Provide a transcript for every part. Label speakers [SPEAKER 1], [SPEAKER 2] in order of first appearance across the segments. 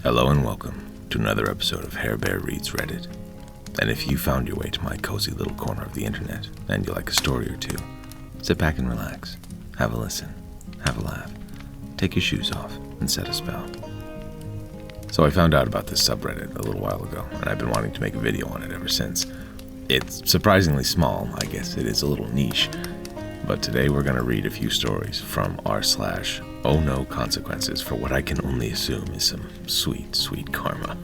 [SPEAKER 1] Hello and welcome to another episode of Hair Bear Reads Reddit. And if you found your way to my cozy little corner of the internet and you like a story or two, sit back and relax, have a listen, have a laugh, take your shoes off, and set a spell. So I found out about this subreddit a little while ago, and I've been wanting to make a video on it ever since. It's surprisingly small, I guess it is a little niche, but today we're going to read a few stories from r/OhNoConsequences for what I can only assume is some sweet, sweet karma.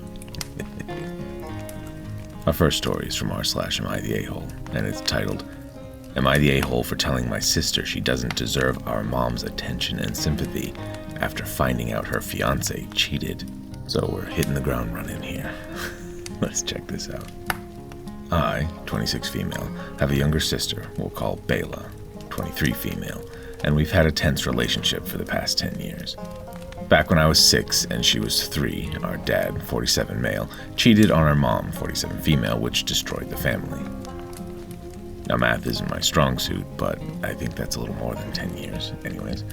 [SPEAKER 1] Our first story is from r/Am I the A-hole, and it's titled, Am I the A-hole for telling my sister she doesn't deserve our mom's attention and sympathy after finding out her fiance cheated? So we're hitting the ground running here. Let's check this out. I, 26 female, have a younger sister we'll call Bela, 23 female, and we've had a tense relationship for the past 10 years. Back when I was 6 and she was 3, our dad, 47 male, cheated on our mom, 47 female, which destroyed the family. Now math isn't my strong suit, but I think that's a little more than 10 years. Anyways,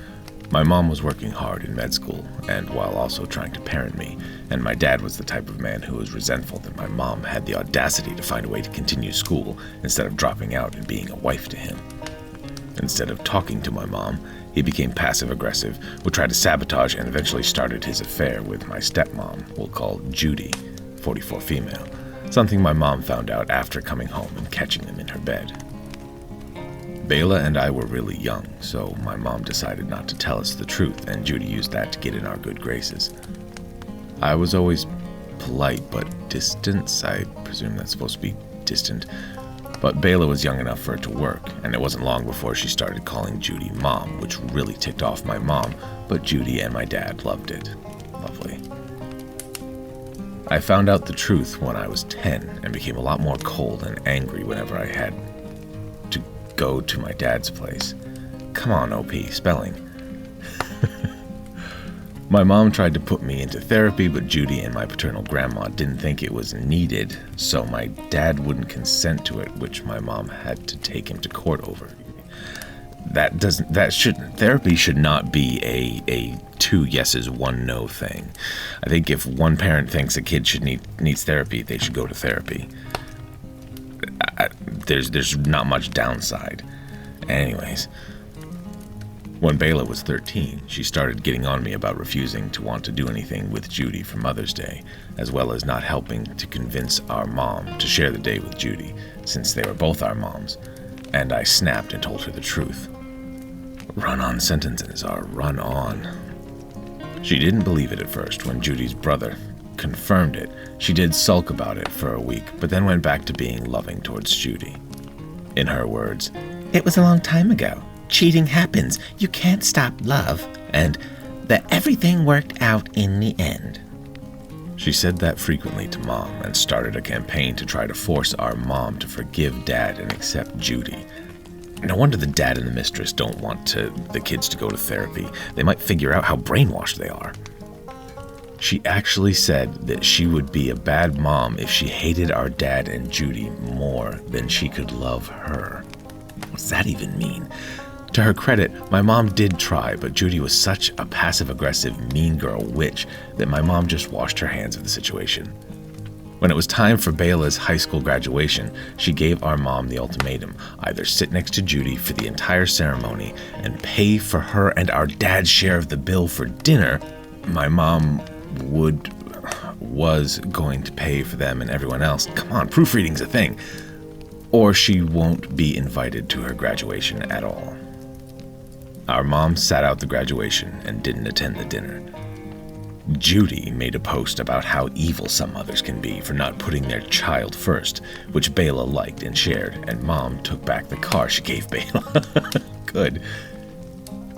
[SPEAKER 1] my mom was working hard in med school, and while also trying to parent me, and my dad was the type of man who was resentful that my mom had the audacity to find a way to continue school instead of dropping out and being a wife to him. Instead of talking to my mom, he became passive-aggressive, would try to sabotage, and eventually started his affair with my stepmom, we'll call Judy, 44 female, something my mom found out after coming home and catching them in her bed. Bela and I were really young, so my mom decided not to tell us the truth, and Judy used that to get in our good graces. I was always polite, but distant. I presume that's supposed to be distant. But Bela was young enough for it to work, and it wasn't long before she started calling Judy Mom, which really ticked off my mom, but Judy and my dad loved it. Lovely. I found out the truth when I was 10 and became a lot more cold and angry whenever I had to go to my dad's place. Come on, OP, spelling. My mom tried to put me into therapy, but Judy and my paternal grandma didn't think it was needed, so my dad wouldn't consent to it, which my mom had to take him to court over. Therapy should not be a 2 yeses, 1 no thing. I think if one parent thinks a kid needs therapy, they should go to therapy. There's not much downside. Anyways, when Bela was 13, she started getting on me about refusing to want to do anything with Judy for Mother's Day, as well as not helping to convince our mom to share the day with Judy, since they were both our moms, and I snapped and told her the truth. Run-on sentences are run-on. She didn't believe it at first. When Judy's brother confirmed it, she did sulk about it for a week, but then went back to being loving towards Judy. In her words, "It was a long time ago. Cheating happens. You can't stop love." And that everything worked out in the end. She said that frequently to Mom and started a campaign to try to force our mom to forgive Dad and accept Judy. No wonder the dad and the mistress don't want the kids to go to therapy. They might figure out how brainwashed they are. She actually said that she would be a bad mom if she hated our dad and Judy more than she could love her. What does that even mean? To her credit, my mom did try, but Judy was such a passive-aggressive, mean girl witch that my mom just washed her hands of the situation. When it was time for Bela's high school graduation, she gave our mom the ultimatum: either sit next to Judy for the entire ceremony and pay for her and our dad's share of the bill for dinner. My mom was going to pay for them and everyone else. Come on, proofreading's a thing. Or she won't be invited to her graduation at all. Our mom sat out the graduation and didn't attend the dinner. Judy made a post about how evil some mothers can be for not putting their child first, which Bela liked and shared, and Mom took back the car she gave Bela. Good.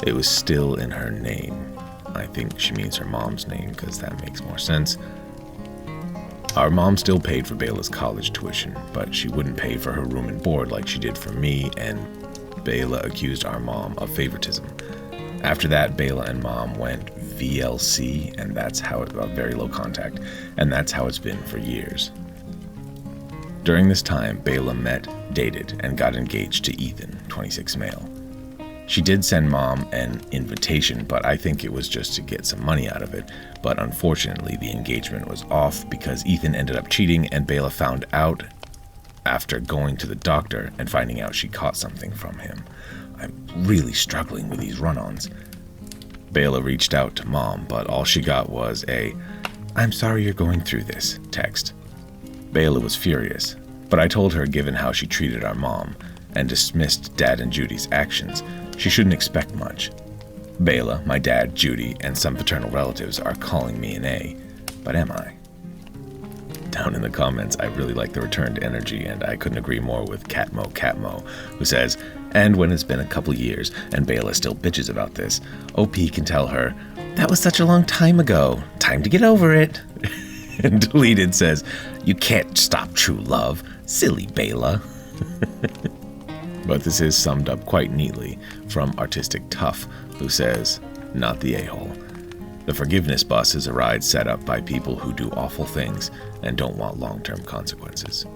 [SPEAKER 1] It was still in her name. I think she means her mom's name, because that makes more sense. Our mom still paid for Bela's college tuition, but she wouldn't pay for her room and board like she did for me, and Bela accused our mom of favoritism. After that, Bela and Mom went VLC, and that's how it, very low contact, and that's how it's been for years. During this time, Bela met, dated, and got engaged to Ethan, 26 male. She did send Mom an invitation, but I think it was just to get some money out of it. But unfortunately, the engagement was off because Ethan ended up cheating, and Bela found out after going to the doctor and finding out she caught something from him. I'm really struggling with these run-ons. Bela reached out to Mom, but all she got was a, "I'm sorry you're going through this," text. Bela was furious, but I told her given how she treated our mom and dismissed Dad and Judy's actions, she shouldn't expect much. Bela, my dad, Judy, and some paternal relatives are calling me an A, but am I? Down in the comments, I really like the returned energy, and I couldn't agree more with Catmo, who says, "And when it's been a couple years and Bela still bitches about this, OP can tell her, 'That was such a long time ago. Time to get over it.'" And Deleted says, "You can't stop true love. Silly Bela." But this is summed up quite neatly from Artistic Tough, who says, "Not the a-hole. The forgiveness bus is a ride set up by people who do awful things and don't want long-term consequences."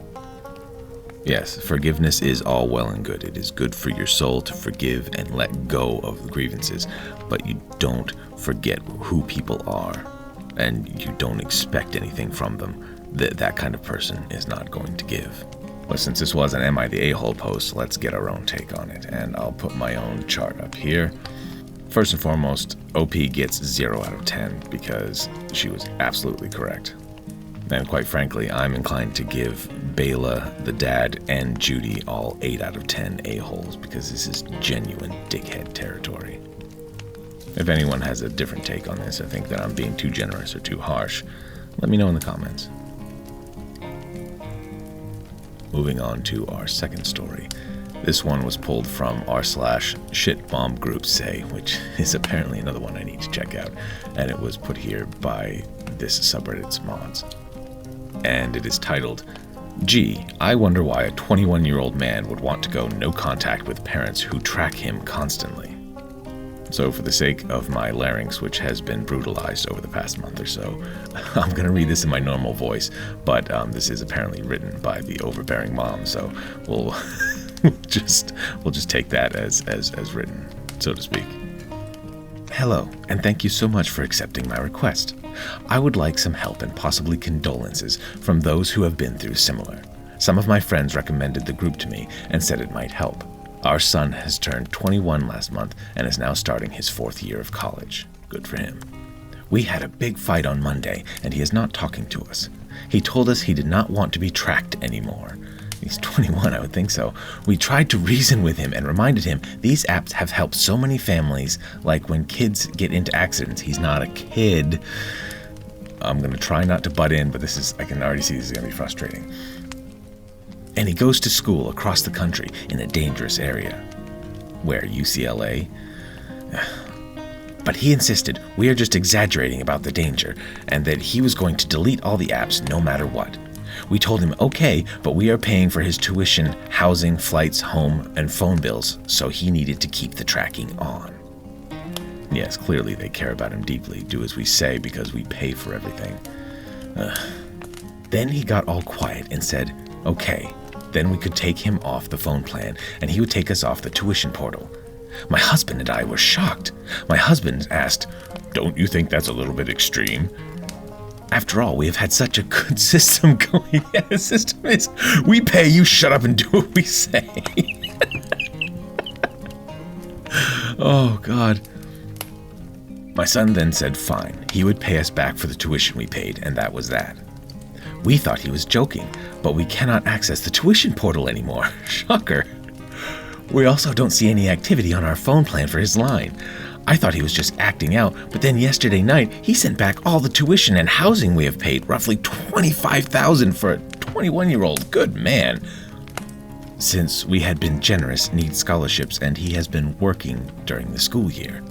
[SPEAKER 1] Yes, forgiveness is all well and good. It is good for your soul to forgive and let go of the grievances, but you don't forget who people are, and you don't expect anything from them that kind of person is not going to give. But since this was an Am I the A-hole post, let's get our own take on it, and I'll put my own chart up here. First and foremost, OP gets 0 out of 10 because she was absolutely correct. And quite frankly, I'm inclined to give Bela, the dad, and Judy all 8 out of 10 a-holes because this is genuine dickhead territory. If anyone has a different take on this, or think that I'm being too generous or too harsh, let me know in the comments. Moving on to our second story. This one was pulled from r/shitbomb group say, which is apparently another one I need to check out, and it was put here by this subreddit's mods. And it is titled, "Gee, I wonder why a 21-year-old man would want to go no contact with parents who track him constantly." So for the sake of my larynx, which has been brutalized over the past month or so, I'm going to read this in my normal voice, but this is apparently written by the overbearing mom, so we'll just take that as written, so to speak. "Hello, and thank you so much for accepting my request. I would like some help and possibly condolences from those who have been through similar. Some of my friends recommended the group to me and said it might help. Our son has turned 21 last month and is now starting his 4th year of college. Good for him. We had a big fight on Monday, and he is not talking to us. He told us he did not want to be tracked anymore. He's 21, I would think so. We tried to reason with him and reminded him these apps have helped so many families, like when kids get into accidents. He's not a kid." I'm going to try not to butt in, but I can already see this is going to be frustrating. "And he goes to school across the country in a dangerous area." Where, UCLA? "But he insisted we are just exaggerating about the danger and that he was going to delete all the apps no matter what. We told him okay, but we are paying for his tuition, housing, flights, home, and phone bills, so he needed to keep the tracking on." Yes, clearly they care about him deeply. Do as we say because we pay for everything. "Then he got all quiet and said, okay, then we could take him off the phone plan and he would take us off the tuition portal. My husband and I were shocked. My husband asked, 'Don't you think that's a little bit extreme?' After all, we have had such a good system going." Yeah, the system is, we pay, you shut up and do what we say. Oh, God. "My son then said fine, he would pay us back for the tuition we paid, and that was that. We thought he was joking, but we cannot access the tuition portal anymore. Shocker. We also don't see any activity on our phone plan for his line. I thought he was just acting out, but then yesterday night, he sent back all the tuition and housing we have paid, roughly $25,000 for a 21-year-old. Good man. Since we had been generous, need scholarships, and he has been working during the school year.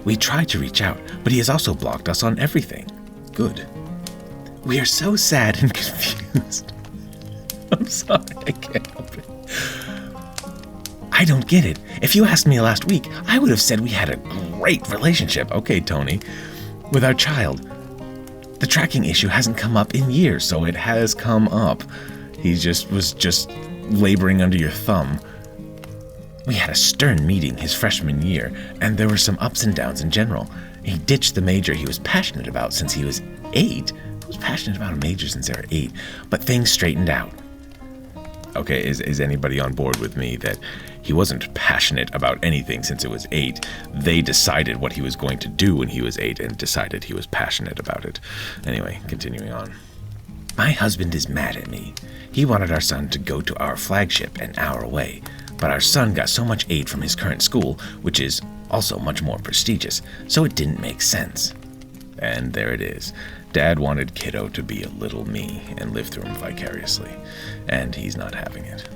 [SPEAKER 1] We tried to reach out, but he has also blocked us on everything. Good. We are so sad and confused. I'm sorry, I can't help it. I don't get it. If you asked me last week, I would have said we had a great relationship. Okay, Tony. With our child. The tracking issue hasn't come up in years, so it has come up. He was just laboring under your thumb. We had a stern meeting his freshman year, and there were some ups and downs in general. He ditched the major he was passionate about since he was 8. Who was passionate about a major since they were 8? But things straightened out. Okay, is anybody on board with me that he wasn't passionate about anything since it was 8? They decided what he was going to do when he was 8 and decided he was passionate about it. Anyway, continuing on. My husband is mad at me. He wanted our son to go to our flagship an hour away, but our son got so much aid from his current school, which is also much more prestigious, so it didn't make sense. And there it is. Dad wanted kiddo to be a little me and live through him vicariously, and he's not having it.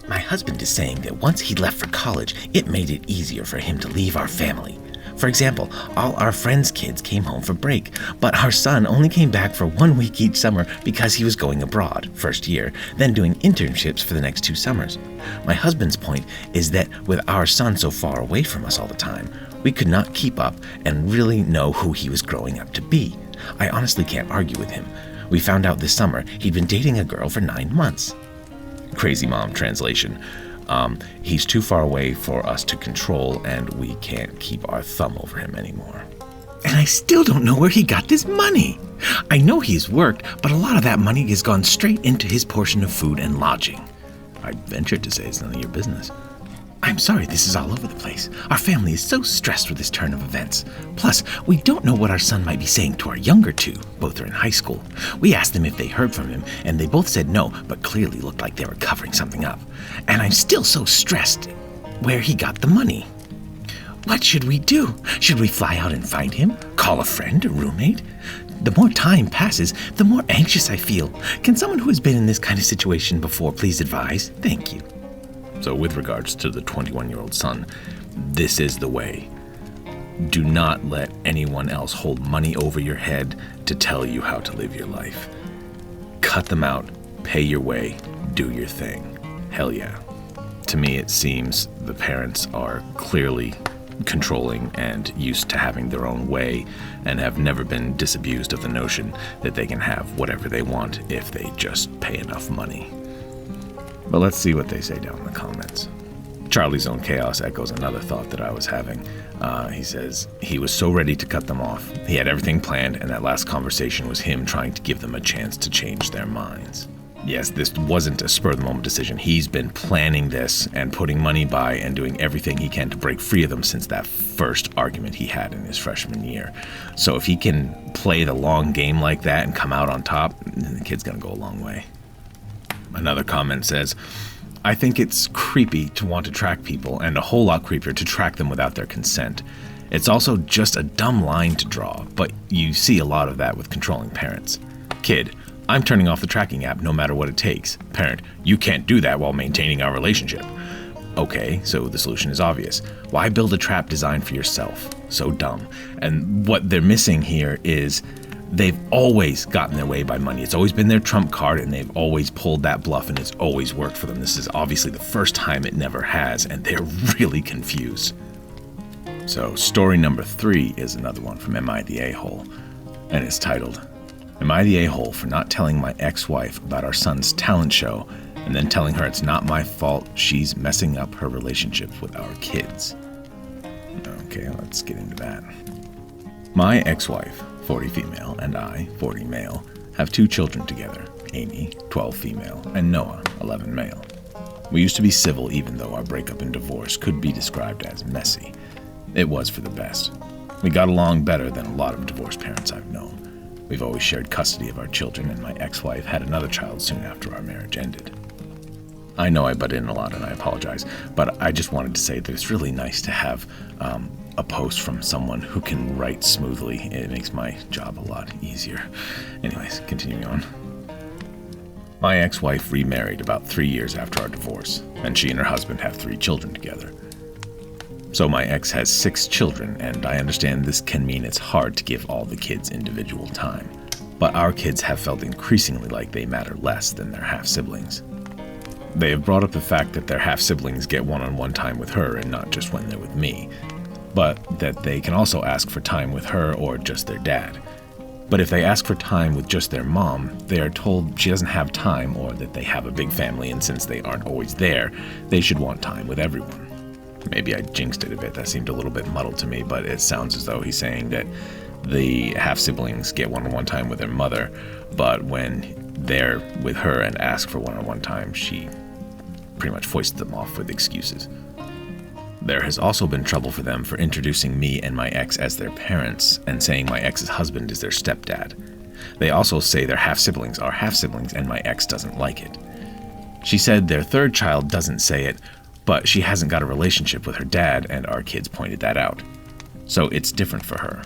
[SPEAKER 1] My husband is saying that once he left for college, it made it easier for him to leave our family. For example, all our friends' kids came home for break, but our son only came back for 1 week each summer because he was going abroad, first year, then doing internships for the next 2 summers. My husband's point is that with our son so far away from us all the time, we could not keep up and really know who he was growing up to be. I honestly can't argue with him. We found out this summer he'd been dating a girl for 9 months. Crazy Mom translation. He's too far away for us to control, and we can't keep our thumb over him anymore. And I still don't know where he got this money. I know he's worked, but a lot of that money has gone straight into his portion of food and lodging. I ventured to say it's none of your business. I'm sorry this is all over the place. Our family is so stressed with this turn of events. Plus, we don't know what our son might be saying to our younger 2. Both are in high school. We asked them if they heard from him, and they both said no, but clearly looked like they were covering something up. And I'm still so stressed where he got the money. What should we do? Should we fly out and find him? Call a friend, a roommate? The more time passes, the more anxious I feel. Can someone who has been in this kind of situation before please advise? Thank you. So with regards to the 21-year-old son, this is the way. Do not let anyone else hold money over your head to tell you how to live your life. Cut them out, pay your way, do your thing. Hell yeah. To me, it seems the parents are clearly controlling and used to having their own way and have never been disabused of the notion that they can have whatever they want if they just pay enough money. But let's see what they say down in the comments. Charlie's Own Chaos echoes another thought that I was having. He says, he was so ready to cut them off. He had everything planned, and that last conversation was him trying to give them a chance to change their minds. Yes, this wasn't a spur-of-the-moment decision. He's been planning this and putting money by and doing everything he can to break free of them since that first argument he had in his freshman year. So if he can play the long game like that and come out on top, then the kid's gonna go a long way. Another comment says, I think it's creepy to want to track people, and a whole lot creepier to track them without their consent. It's also just a dumb line to draw, but you see a lot of that with controlling parents. Kid, I'm turning off the tracking app no matter what it takes. Parent, you can't do that while maintaining our relationship. Okay, so the solution is obvious. Why build a trap designed for yourself? So dumb. And what they're missing here is they've always gotten their way by money. It's always been their trump card, and they've always pulled that bluff, and it's always worked for them. This is obviously the first time it never has, and they're really confused. So story number 3 is another one from Am I the A-Hole? And it's titled, Am I the A-Hole for not telling my ex-wife about our son's talent show and then telling her it's not my fault she's messing up her relationships with our kids? Okay, let's get into that. My ex-wife, 40 female, and I, 40 male, have 2 children together, Amy, 12 female, and Noah, 11 male. We used to be civil even though our breakup and divorce could be described as messy. It was for the best. We got along better than a lot of divorced parents I've known. We've always shared custody of our children, and my ex-wife had another child soon after our marriage ended. I know I butt in a lot and I apologize, but I just wanted to say that it's really nice to have a post from someone who can write smoothly. It makes my job a lot easier. Anyways, continuing on. My ex-wife remarried about 3 years after our divorce, and she and her husband have 3 children together. So my ex has 6 children, and I understand this can mean it's hard to give all the kids individual time. But our kids have felt increasingly like they matter less than their half-siblings. They have brought up the fact that their half-siblings get one-on-one time with her and not just when they're with me, but that they can also ask for time with her or just their dad. But if they ask for time with just their mom, they are told she doesn't have time or that they have a big family, and since they aren't always there, they should want time with everyone. Maybe I jinxed it a bit. That seemed a little bit muddled to me, but it sounds as though he's saying that the half-siblings get one-on-one time with their mother, but when they're with her and ask for one-on-one time, she pretty much foists them off with excuses. There has also been trouble for them for introducing me and my ex as their parents and saying my ex's husband is their stepdad. They also say their half-siblings are half-siblings and my ex doesn't like it. She said their third child doesn't say it, but she hasn't got a relationship with her dad, and our kids pointed that out. So it's different for her.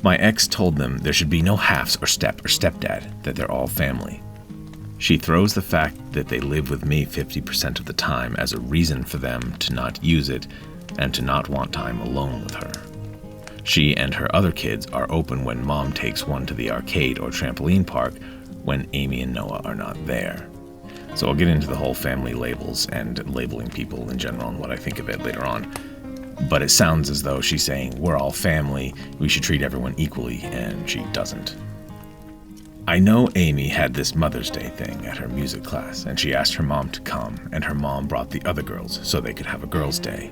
[SPEAKER 1] My ex told them there should be no halves or stepdad, that they're all family. She throws the fact that they live with me 50% of the time as a reason for them to not use it and to not want time alone with her. She and her other kids are open when mom takes one to the arcade or trampoline park when Amy and Noah are not there. So I'll get into the whole family labels and labeling people in general and what I think of it later on. But it sounds as though she's saying, we're all family, we should treat everyone equally, and she doesn't. I know Amy had this Mother's Day thing at her music class, and she asked her mom to come, and her mom brought the other girls so they could have a girls' day.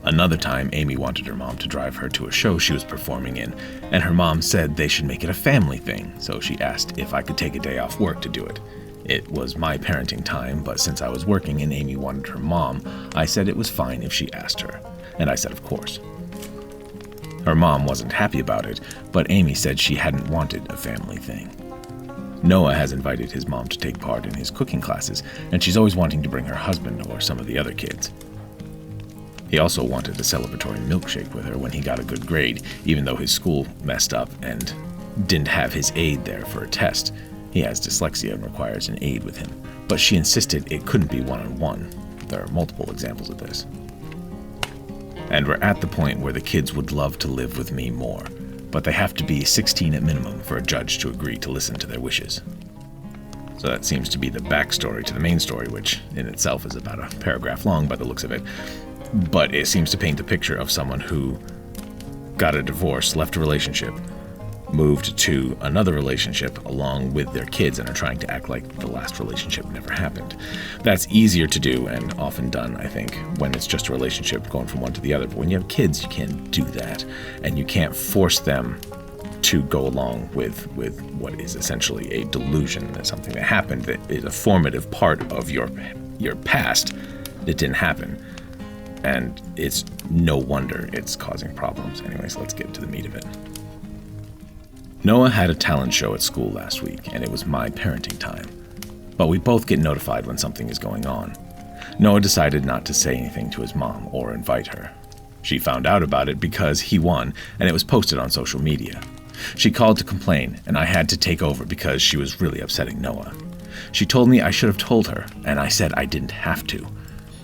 [SPEAKER 1] Another time, Amy wanted her mom to drive her to a show she was performing in, and her mom said they should make it a family thing, so she asked if I could take a day off work to do it. It was my parenting time, but since I was working and Amy wanted her mom, I said it was fine if she asked her, and I said of course. Her mom wasn't happy about it, but Amy said she hadn't wanted a family thing. Noah has invited his mom to take part in his cooking classes, and she's always wanting to bring her husband or some of the other kids. He also wanted a celebratory milkshake with her when he got a good grade, even though his school messed up and didn't have his aide there for a test. He has dyslexia and requires an aide with him, but she insisted it couldn't be one-on-one. There are multiple examples of this. And we're at the point where the kids would love to live with me more, but they have to be 16 at minimum for a judge to agree to listen to their wishes. So that seems to be the backstory to the main story, which in itself is about a paragraph long by the looks of it. But it seems to paint a picture of someone who got a divorce, left a relationship, moved to another relationship along with their kids and are trying to act like the last relationship never happened. That's easier to do and often done, I think, when it's just a relationship going from one to the other. But when you have kids, you can't do that. And you can't force them to go along with what is essentially a delusion, something that happened that is a formative part of your past that didn't happen. And it's no wonder it's causing problems. Anyways, let's get to the meat of it. Noah had a talent show at school last week, and it was my parenting time. But we both get notified when something is going on. Noah decided not to say anything to his mom or invite her. She found out about it because he won, and it was posted on social media. She called to complain, and I had to take over because she was really upsetting Noah. She told me I should have told her, and I said I didn't have to.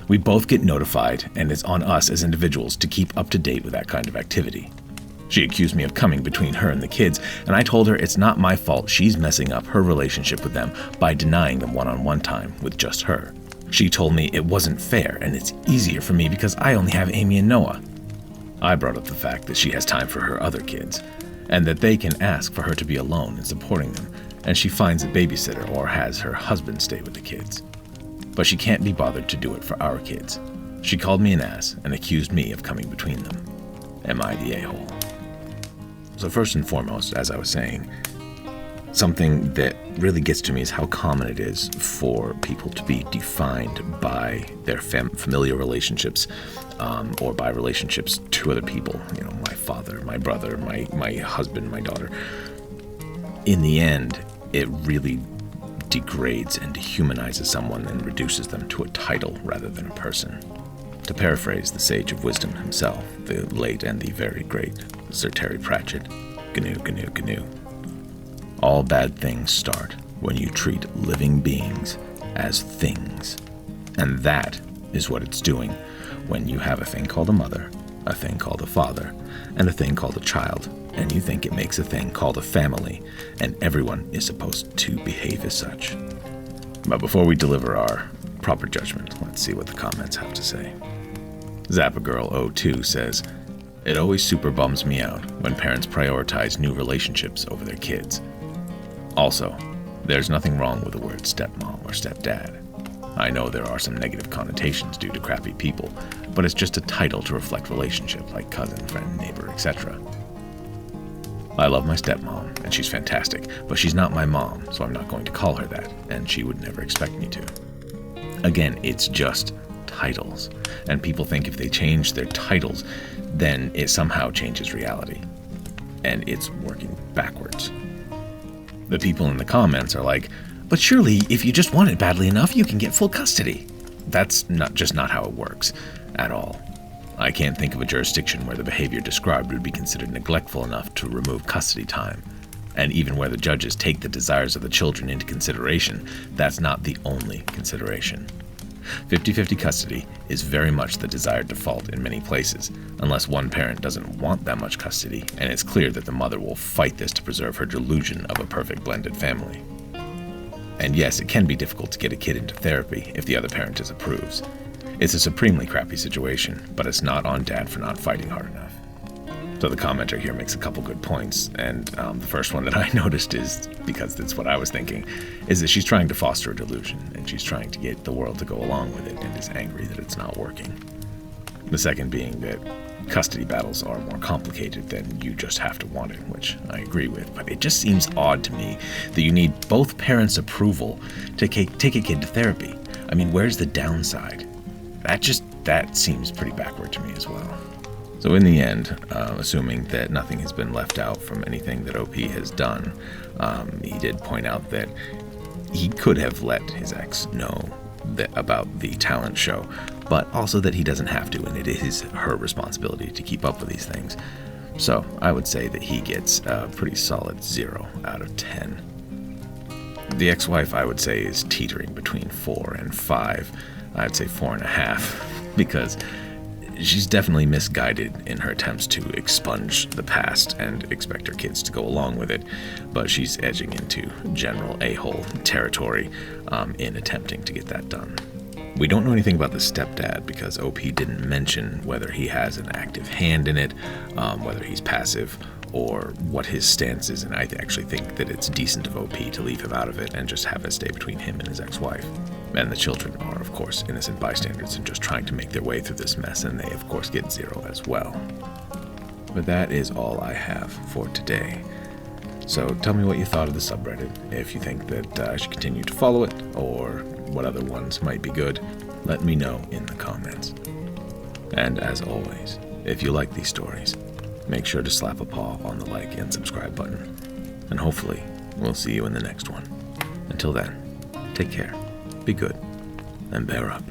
[SPEAKER 1] We both get notified, and it's on us as individuals to keep up to date with that kind of activity. She accused me of coming between her and the kids, and I told her it's not my fault she's messing up her relationship with them by denying them one-on-one time with just her. She told me it wasn't fair, and it's easier for me because I only have Amy and Noah. I brought up the fact that she has time for her other kids, and that they can ask for her to be alone and supporting them, and she finds a babysitter or has her husband stay with the kids. But she can't be bothered to do it for our kids. She called me an ass and accused me of coming between them. Am I the a-hole? So first and foremost, as I was saying, something that really gets to me is how common it is for people to be defined by their familiar relationships or by relationships to other people. You know, my father, my brother, my husband, my daughter. In the end, it really degrades and dehumanizes someone and reduces them to a title rather than a person. To paraphrase the sage of wisdom himself, the late and the very great Sir Terry Pratchett, GNU, GNU, GNU. All bad things start when you treat living beings as things. And that is what it's doing when you have a thing called a mother, a thing called a father, and a thing called a child, and you think it makes a thing called a family, and everyone is supposed to behave as such. But before we deliver our proper judgment, let's see what the comments have to say. Zappagirl02 says, It always super bums me out when parents prioritize new relationships over their kids. Also, there's nothing wrong with the word stepmom or stepdad. I know there are some negative connotations due to crappy people, but it's just a title to reflect relationships like cousin, friend, neighbor, etc. I love my stepmom, and she's fantastic, but she's not my mom, so I'm not going to call her that, and she would never expect me to. Again, it's just titles, and people think if they change their titles, then it somehow changes reality. And it's working backwards. The people in the comments are like, but surely if you just want it badly enough, you can get full custody. That's not how it works at all. I can't think of a jurisdiction where the behavior described would be considered neglectful enough to remove custody time. And even where the judges take the desires of the children into consideration, that's not the only consideration. 50-50 custody is very much the desired default in many places, unless one parent doesn't want that much custody, and it's clear that the mother will fight this to preserve her delusion of a perfect blended family. And yes, it can be difficult to get a kid into therapy if the other parent disapproves. It's a supremely crappy situation, but it's not on dad for not fighting hard enough. So the commenter here makes a couple good points, and the first one that I noticed is, because that's what I was thinking, is that she's trying to foster a delusion, and she's trying to get the world to go along with it, and is angry that it's not working. The second being that custody battles are more complicated than you just have to want it, which I agree with, but it just seems odd to me that you need both parents' approval to take a kid to therapy. I mean, where's the downside? That seems pretty backward to me as well. So in the end, assuming that nothing has been left out from anything that OP has done, he did point out that he could have let his ex know about the talent show, but also that he doesn't have to, and it is her responsibility to keep up with these things. So I would say that he gets a pretty solid 0 out of 10. The ex-wife, I would say, is teetering between 4 and 5. I'd say 4.5, because she's definitely misguided in her attempts to expunge the past and expect her kids to go along with it, but she's edging into general a-hole territory in attempting to get that done. We don't know anything about the stepdad because OP didn't mention whether he has an active hand in it, whether he's passive, or what his stance is, and I actually think that it's decent of OP to leave him out of it and just have it stay between him and his ex-wife. And the children are, of course, innocent bystanders and just trying to make their way through this mess, and they, of course, get 0 as well. But that is all I have for today. So tell me what you thought of the subreddit, if you think that I should continue to follow it, or what other ones might be good. Let me know in the comments. And as always, if you like these stories, make sure to slap a paw on the like and subscribe button. And hopefully, we'll see you in the next one. Until then, take care, be good, and bear up.